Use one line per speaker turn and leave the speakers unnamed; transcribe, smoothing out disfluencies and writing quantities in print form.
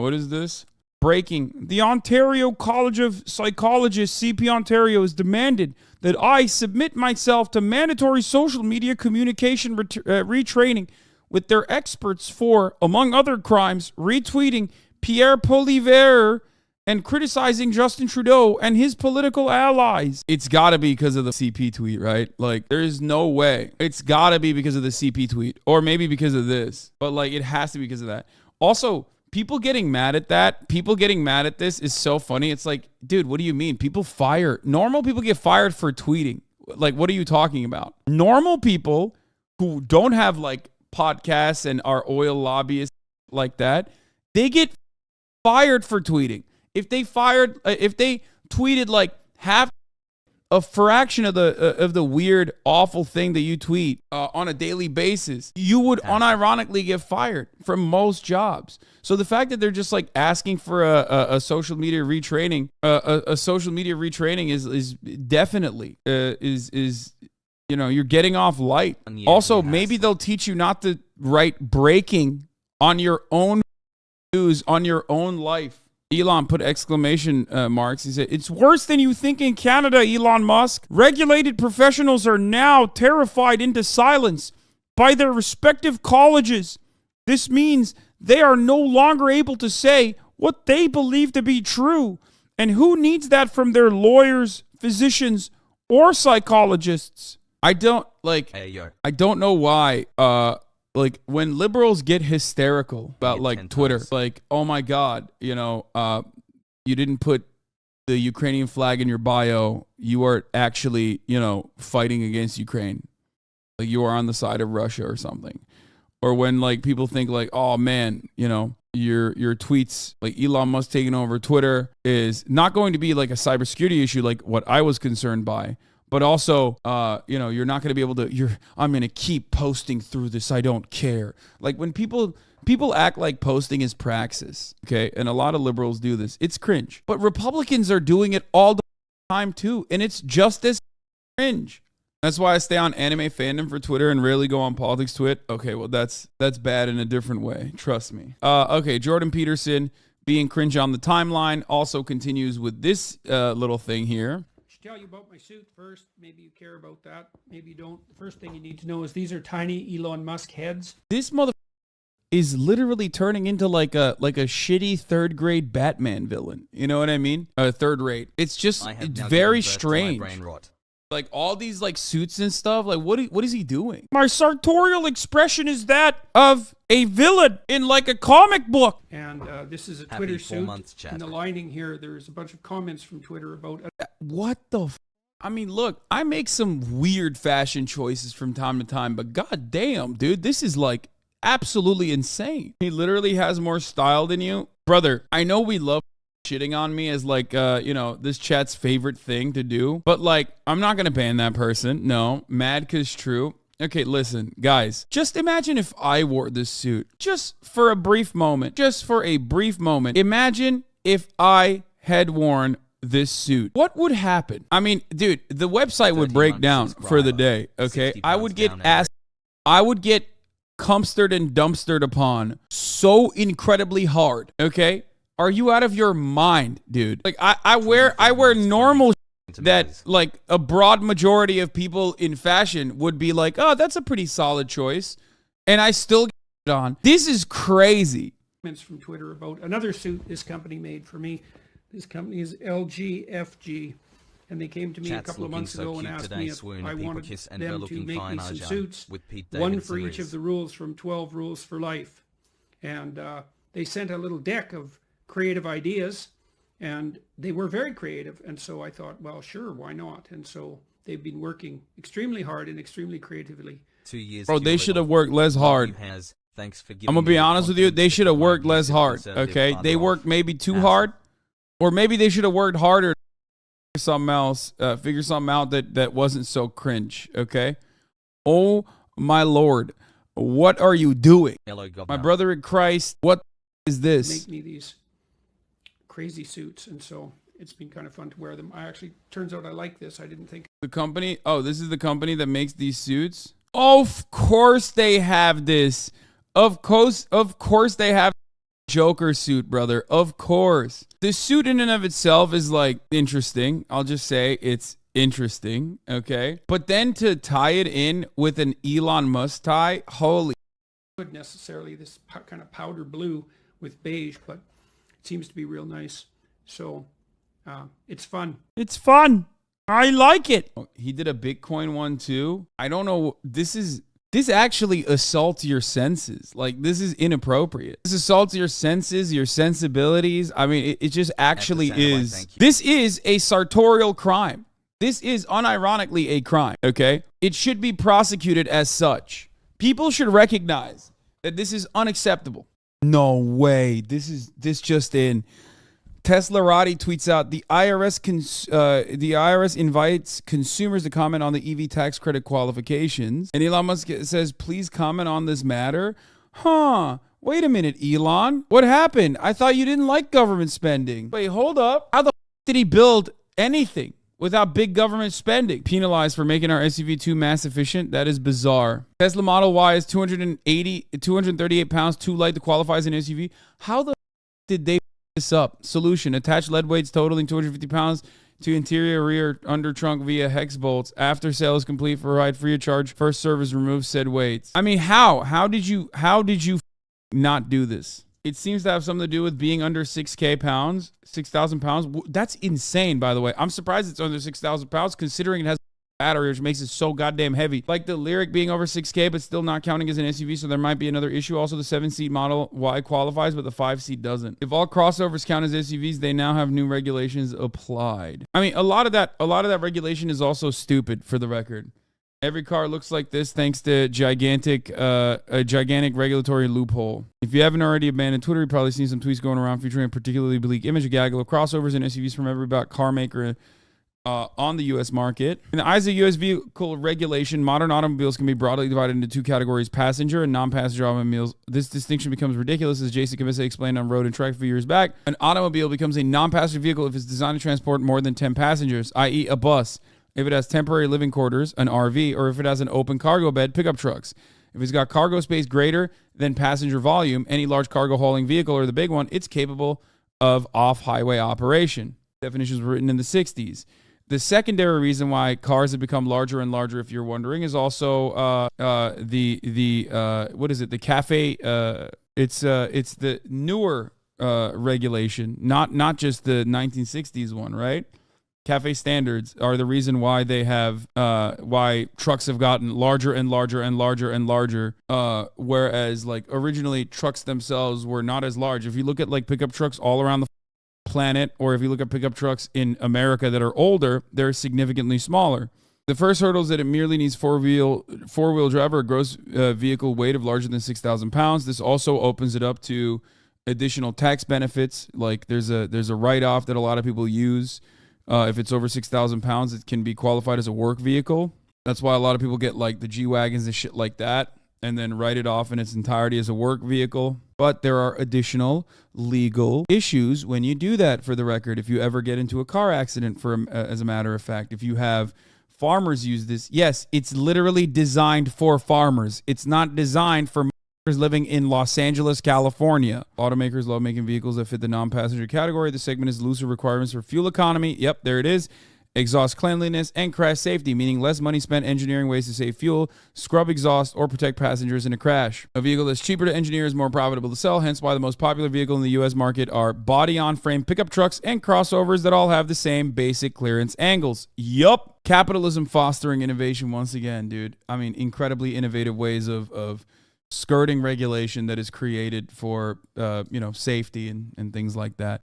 What is this? Breaking. The Ontario College of Psychologists, CP Ontario, has demanded that I submit myself to mandatory social media communication retraining with their experts for, among other crimes, retweeting Pierre Poilievre and criticizing Justin Trudeau and his political allies. It's got to be because of the CP tweet, right? Like, there's no way. It's got to be because of the CP tweet, or maybe because of this. But, like, it has to be because of that. Also, people getting mad at that, people getting mad at this is so funny. It's like, dude, what do you mean? Normal people get fired for tweeting. Like, what are you talking about? Normal people who don't have, like, podcasts and are oil lobbyists like that, they get fired for tweeting. If they tweeted like half a fraction of the weird, awful thing that you tweet on a daily basis, you would unironically get fired from most jobs. So the fact that they're just like asking for a social media retraining, a social media retraining is definitely you know, you're getting off light. Also, maybe they'll teach you not to write breaking on your own news, on your own life. Elon put exclamation marks. He said, "It's worse than you think in Canada, Elon Musk. Regulated professionals are now terrified into silence by their respective colleges. This means they are no longer able to say what they believe to be true. And who needs that from their lawyers, physicians, or psychologists?" I don't know why. Like, when liberals get hysterical about, like, Twitter, like, oh my God, you know, you didn't put the Ukrainian flag in your bio. You are actually, you know, fighting against Ukraine. Like, you are on the side of Russia or something. Or when, like, people think, like, oh man, you know, your tweets, like Elon Musk taking over Twitter is not going to be like a cybersecurity issue like what I was concerned by. But also, you know, you're not going to be able to, I'm going to keep posting through this. I don't care. Like, when people act like posting is praxis, okay? And a lot of liberals do this. It's cringe. But Republicans are doing it all the time too. And it's just as cringe. That's why I stay on anime fandom for Twitter and rarely go on politics twit. Okay, well, that's bad in a different way. Trust me. Okay, Jordan Peterson being cringe on the timeline also continues with this little thing here.
Tell you about my suit first. Maybe you care about that. Maybe you don't. The first thing you need to know is these are tiny Elon Musk heads.
This mother is literally turning into like a shitty third grade Batman villain. You know what I mean? Third rate. It's just it's very strange. Like, all these like suits and stuff. Like, what is he doing? My sartorial expression is that of a villain in like a comic book.
And this is a Twitter suit. In the lining here, there's a bunch of comments from Twitter about
what the. I mean, look, I make some weird fashion choices from time to time, but god damn, dude, this is like absolutely insane. He literally has more style than you, brother. I know we love shitting on me as like you know, this chat's favorite thing to do, but like, I'm not gonna ban that person. No, mad cause true. Okay, listen, guys, just imagine if I wore this suit just for a brief moment. Imagine if I had worn this suit. What would happen? I mean, dude, the website would break down for the day. Okay, I would get cumpstered and dumpstered upon so incredibly hard. Okay. Are you out of your mind, dude? Like, I wear normal that like a broad majority of people in fashion would be like, oh, that's a pretty solid choice, and I still get it on. This is crazy.
Comments from Twitter about another suit this company made for me. This company is LGFG, and they came to me a couple of months ago and asked me if I wanted them to make me some suits, one for each of the rules from 12 Rules for Life, and they sent a little deck of creative ideas, and they were very creative, and so I thought, well, sure, why not? And so they've been working extremely hard and extremely creatively.
2 years.
Bro, they should have worked less hard.
Thanks for
I'm gonna be honest with you, they should have worked less hard. Okay, they worked maybe too hard, or maybe they should have worked harder. Something else, figure something out that wasn't so cringe. Okay. Oh my lord, what are you doing? My brother in Christ, what is this?
Make me these crazy suits, and so it's been kind of fun to wear them. Turns out I like this. I didn't think.
The company, oh, this is the company that makes these suits? Of course they have this. Of course they have Joker suit, brother. Of course. The suit in and of itself is like interesting. I'll just say it's interesting. Okay. But then to tie it in with an Elon Musk tie, holy.
Not necessarily this kind of powder blue with beige, but it seems to be real nice. So it's fun.
It's fun. I like it. He did a Bitcoin one too. I don't know. This actually assaults your senses. Like, this is inappropriate. This assaults your senses, your sensibilities. I mean, it just actually is. This is a sartorial crime. This is unironically a crime, okay? It should be prosecuted as such. People should recognize that this is unacceptable. No way. This just in. Teslarati tweets out, the IRS invites consumers to comment on the EV tax credit qualifications. And Elon Musk says, please comment on this matter. Wait a minute, Elon. What happened? I thought you didn't like government spending. Wait, hold up. How the did he build anything without big government spending? Penalized for making our SUV too mass efficient? That is bizarre. Tesla Model Y is 238 pounds too light to qualify as an SUV. How the did they this up? Solution: attach lead weights totaling 250 pounds to interior rear under trunk via hex bolts. After sale is complete for a ride free of charge. First service removes said weights. I mean, how did you not do this? It seems to have something to do with being under 6,000 pounds. That's insane, by the way. I'm surprised it's under 6,000 pounds considering it has battery, which makes it so goddamn heavy. Like the Lyric being over 6K, but still not counting as an SUV, so there might be another issue. Also, the 7-seat Model Y qualifies, but the 5-seat doesn't. If all crossovers count as SUVs, they now have new regulations applied. I mean, a lot of that regulation is also stupid, for the record. Every car looks like this thanks to a gigantic regulatory loophole. If you haven't already abandoned Twitter, you've probably seen some tweets going around featuring a particularly bleak image of gaggle of crossovers and SUVs from every car maker on the U.S. market. In the eyes of U.S. vehicle regulation, modern automobiles can be broadly divided into two categories, passenger and non-passenger automobiles. This distinction becomes ridiculous, as Jason Kamissa explained on Road and Track a few years back. An automobile becomes a non-passenger vehicle if it's designed to transport more than 10 passengers, i.e. a bus, if it has temporary living quarters, an RV, or if it has an open cargo bed, pickup trucks. If it's got cargo space greater than passenger volume, any large cargo hauling vehicle or the big one, it's capable of off-highway operation. Definitions were written in the 60s. The secondary reason why cars have become larger and larger, if you're wondering, is also the cafe. It's the newer regulation, not just the 1960s one, right? Cafe standards are the reason why they have why trucks have gotten larger and larger and larger and larger. Whereas like originally trucks themselves were not as large. If you look at like pickup trucks all around the planet, or if you look at pickup trucks in America that are older, they're significantly smaller. The first hurdle is that it merely needs four-wheel drive or a gross vehicle weight of larger than 6,000 pounds. This also opens it up to additional tax benefits. Like there's a write-off that a lot of people use. If it's over 6,000 pounds, it can be qualified as a work vehicle. That's why a lot of people get like the G-Wagons and shit like that and then write it off in its entirety as a work vehicle. But there are additional legal issues when you do that, for the record. If you ever get into a car accident, as a matter of fact, if you have farmers use this, yes, it's literally designed for farmers. It's not designed for living in Los Angeles, California. Automakers love making vehicles that fit the non-passenger category. The segment is looser requirements for fuel economy. Yep, there it is. Exhaust cleanliness and crash safety, meaning less money spent engineering ways to save fuel, scrub exhaust, or protect passengers in a crash. A vehicle that's cheaper to engineer is more profitable to sell, hence why the most popular vehicle in the U.S. market are body-on-frame pickup trucks and crossovers that all have the same basic clearance angles. Yup. Capitalism fostering innovation once again, dude. I mean, incredibly innovative ways of skirting regulation that is created for, safety and things like that.